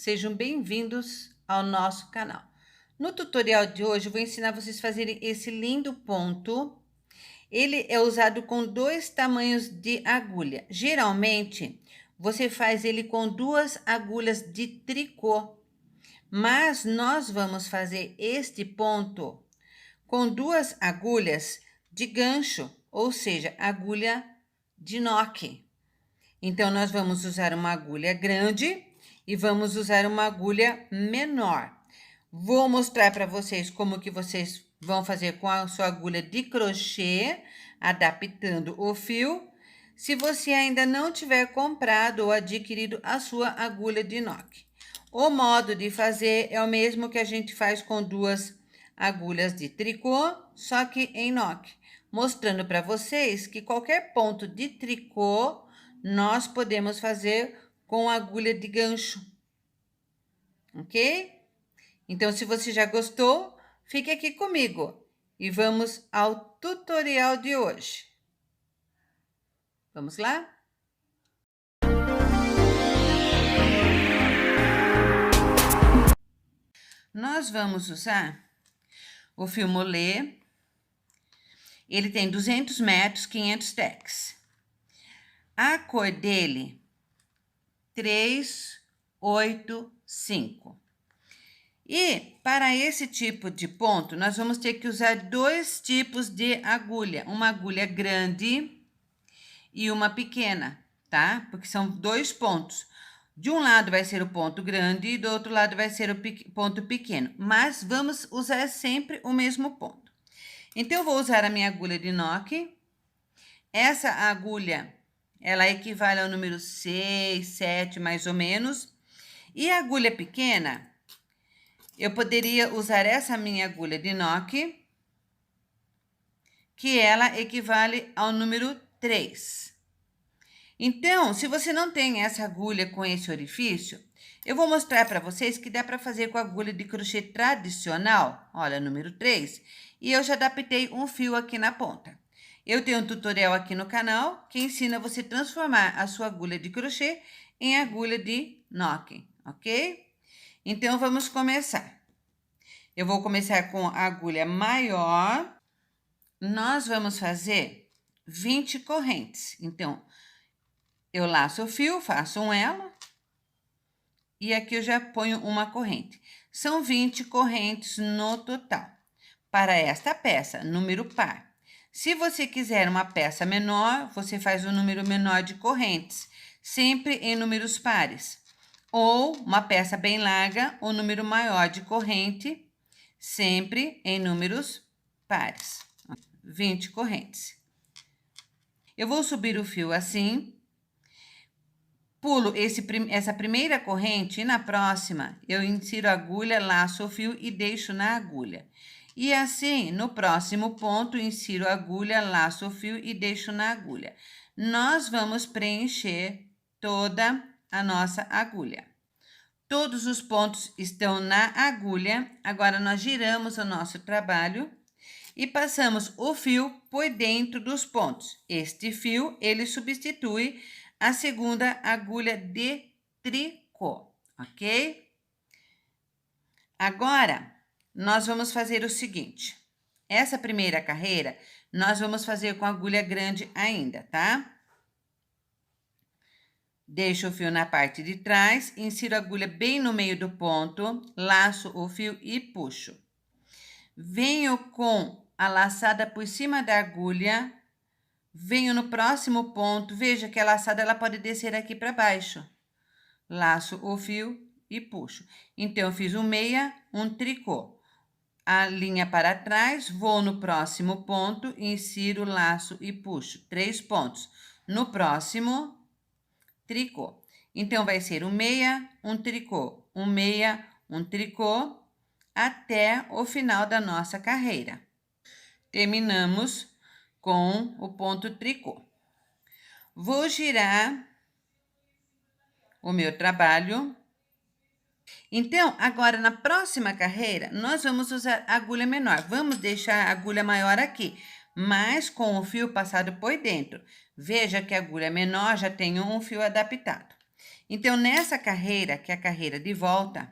sejam bem-vindos ao nosso canal. No tutorial de hoje eu vou ensinar vocês a fazerem esse lindo ponto. Ele é usado com 2 tamanhos de agulha. Geralmente, você faz ele com 2 agulhas de tricô, mas nós vamos fazer este ponto com 2 agulhas de gancho, ou seja, agulha de noque. Então, nós vamos usar uma agulha grande e vamos usar uma agulha menor. Vou mostrar para vocês como que vocês vão fazer com a sua agulha de crochê, adaptando o fio. Se você ainda não tiver comprado ou adquirido a sua agulha de noque. O modo de fazer é o mesmo que a gente faz com 2 agulhas de tricô, só que em noque. Mostrando para vocês que qualquer ponto de tricô nós podemos fazer com agulha de gancho, ok? Então, se você já gostou, fique aqui comigo e vamos ao tutorial de hoje. Vamos lá? Nós vamos usar o fio molê. Ele tem 200 metros, 500 tecks. A cor dele, 385. E para esse tipo de ponto, nós vamos ter que usar 2 tipos de agulha. Uma agulha grande e uma pequena, tá? Porque são 2 pontos. De um lado vai ser o ponto grande e do outro lado vai ser o ponto pequeno. Mas vamos usar sempre o mesmo ponto. Então, eu vou usar a minha agulha de noque. Essa agulha, ela equivale ao número 6, 7, mais ou menos. E a agulha pequena, eu poderia usar essa minha agulha de noque, que ela equivale ao número 3. Então, se você não tem essa agulha com esse orifício, eu vou mostrar para vocês que dá para fazer com a agulha de crochê tradicional, olha, número 3, e eu já adaptei um fio aqui na ponta. Eu tenho um tutorial aqui no canal que ensina você a transformar a sua agulha de crochê em agulha de noque, ok? Então, vamos começar. Eu vou começar com a agulha maior. Nós vamos fazer 20 correntes. Então, eu laço o fio, faço um elo. E aqui eu já ponho uma corrente. São 20 correntes no total. Para esta peça, número par. Se você quiser uma peça menor, você faz um número menor de correntes, sempre em números pares. Ou uma peça bem larga, um número maior de corrente, sempre em números pares. 20 correntes. Eu vou subir o fio assim, pulo essa primeira corrente e na próxima eu insiro a agulha, laço o fio e deixo na agulha. E assim, no próximo ponto, insiro a agulha, laço o fio e deixo na agulha. Nós vamos preencher toda a nossa agulha. Todos os pontos estão na agulha. Agora, nós giramos o nosso trabalho e passamos o fio por dentro dos pontos. Este fio, ele substitui a segunda agulha de tricô, ok? Agora, nós vamos fazer o seguinte. Essa primeira carreira, nós vamos fazer com agulha grande ainda, tá? Deixo o fio na parte de trás, insiro a agulha bem no meio do ponto, laço o fio e puxo. Venho com a laçada por cima da agulha, venho no próximo ponto, veja que a laçada ela pode descer aqui para baixo. Laço o fio e puxo. Então, eu fiz um meia, um tricô. A linha para trás, vou no próximo ponto, insiro, laço e puxo. 3 pontos. No próximo, tricô. Então, vai ser um meia, um tricô, um meia, um tricô, até o final da nossa carreira. Terminamos com o ponto tricô. Vou girar o meu trabalho. Então, agora na próxima carreira, nós vamos usar agulha menor. Vamos deixar a agulha maior aqui, mas com o fio passado por dentro. Veja que a agulha menor já tem um fio adaptado. Então, nessa carreira, que é a carreira de volta,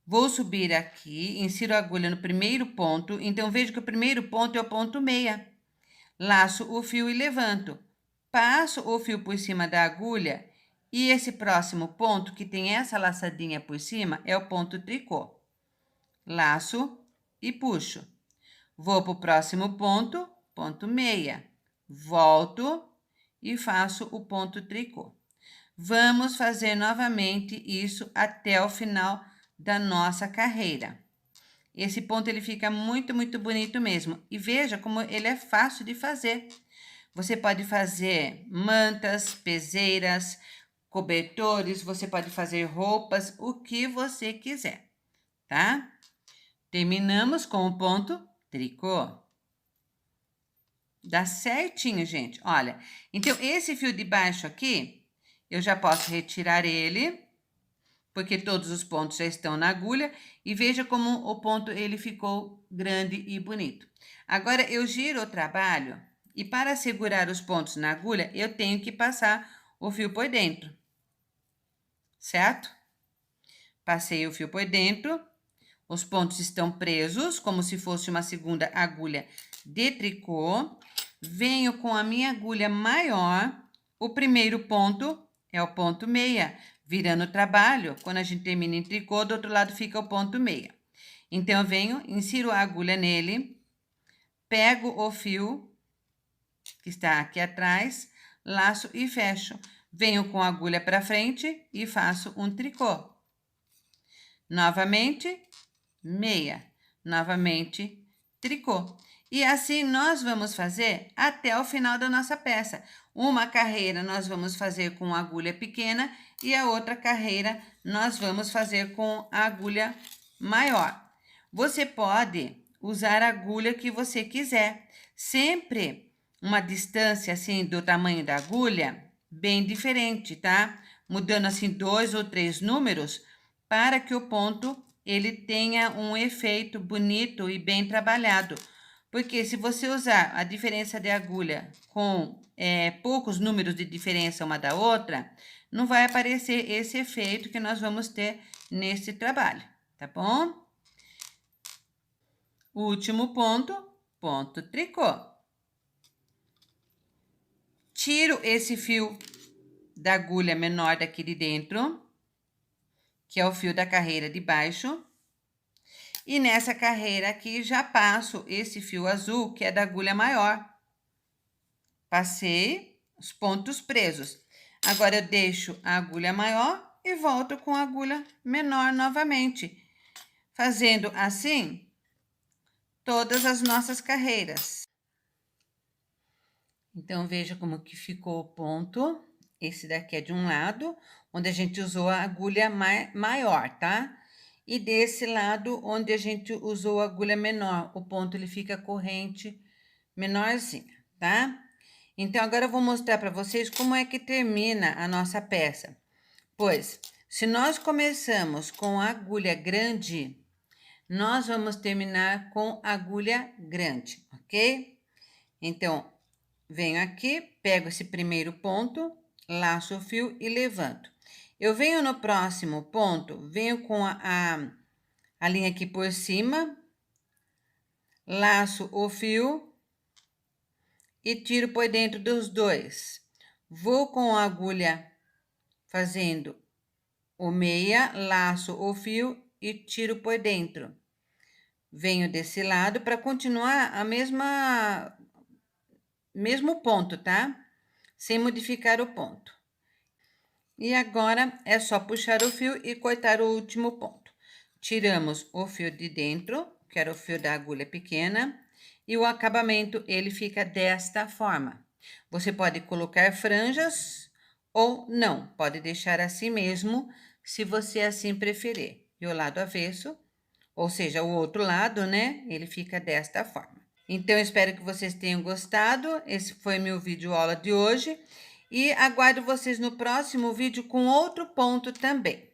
vou subir aqui, insiro a agulha no primeiro ponto. Então, vejo que o primeiro ponto é o ponto meia. Laço o fio e levanto. Passo o fio por cima da agulha e esse próximo ponto, que tem essa laçadinha por cima, é o ponto tricô. Laço e puxo. Vou para o próximo ponto, ponto meia. Volto e faço o ponto tricô. Vamos fazer novamente isso até o final da nossa carreira. Esse ponto ele fica muito, muito bonito mesmo. E veja como ele é fácil de fazer. Você pode fazer mantas, peseiras, cobertores, você pode fazer roupas, o que você quiser, tá? Terminamos com o ponto tricô. Dá certinho, gente. Olha, então esse fio de baixo aqui, eu já posso retirar ele, porque todos os pontos já estão na agulha, e veja como o ponto ele ficou grande e bonito. Agora, eu giro o trabalho, e para segurar os pontos na agulha, eu tenho que passar o fio por dentro, certo? Passei o fio por dentro, os pontos estão presos, como se fosse uma segunda agulha de tricô. Venho com a minha agulha maior, o primeiro ponto é o ponto meia, virando o trabalho. Quando a gente termina em tricô, do outro lado fica o ponto meia. Então, eu venho, insiro a agulha nele, pego o fio que está aqui atrás, laço e fecho. Venho com a agulha para frente e faço um tricô. Novamente, meia. Novamente, tricô. E assim nós vamos fazer até o final da nossa peça. Uma carreira nós vamos fazer com agulha pequena e a outra carreira nós vamos fazer com a agulha maior. Você pode usar a agulha que você quiser. Sempre uma distância assim do tamanho da agulha bem diferente, tá? Mudando assim 2 ou 3 números para que o ponto ele tenha um efeito bonito e bem trabalhado. Porque se você usar a diferença de agulha com poucos números de diferença uma da outra, não vai aparecer esse efeito que nós vamos ter nesse trabalho, tá bom? Último ponto, ponto tricô. Tiro esse fio da agulha menor daqui de dentro, que é o fio da carreira de baixo. E nessa carreira aqui, já passo esse fio azul, que é da agulha maior. Passei os pontos presos. Agora, eu deixo a agulha maior e volto com a agulha menor novamente. Fazendo assim, todas as nossas carreiras. Então, veja como que ficou o ponto. Esse daqui é de um lado, onde a gente usou a agulha maior, tá? E desse lado, onde a gente usou a agulha menor, o ponto ele fica corrente menorzinha, tá? Então, agora eu vou mostrar para vocês como é que termina a nossa peça. Pois, se nós começamos com a agulha grande, nós vamos terminar com agulha grande, ok? Então, venho aqui, pego esse primeiro ponto, laço o fio e levanto. Eu venho no próximo ponto, venho com a linha aqui por cima, laço o fio e tiro por dentro dos dois. Vou com a agulha fazendo o meia, laço o fio e tiro por dentro. Venho desse lado para continuar a mesmo ponto, tá? Sem modificar o ponto. E agora, é só puxar o fio e cortar o último ponto. Tiramos o fio de dentro, que era o fio da agulha pequena, e o acabamento, ele fica desta forma. Você pode colocar franjas ou não, pode deixar assim mesmo, se você assim preferir. E o lado avesso, ou seja, o outro lado, né, ele fica desta forma. Então, espero que vocês tenham gostado. Esse foi meu vídeo aula de hoje. E aguardo vocês no próximo vídeo com outro ponto também.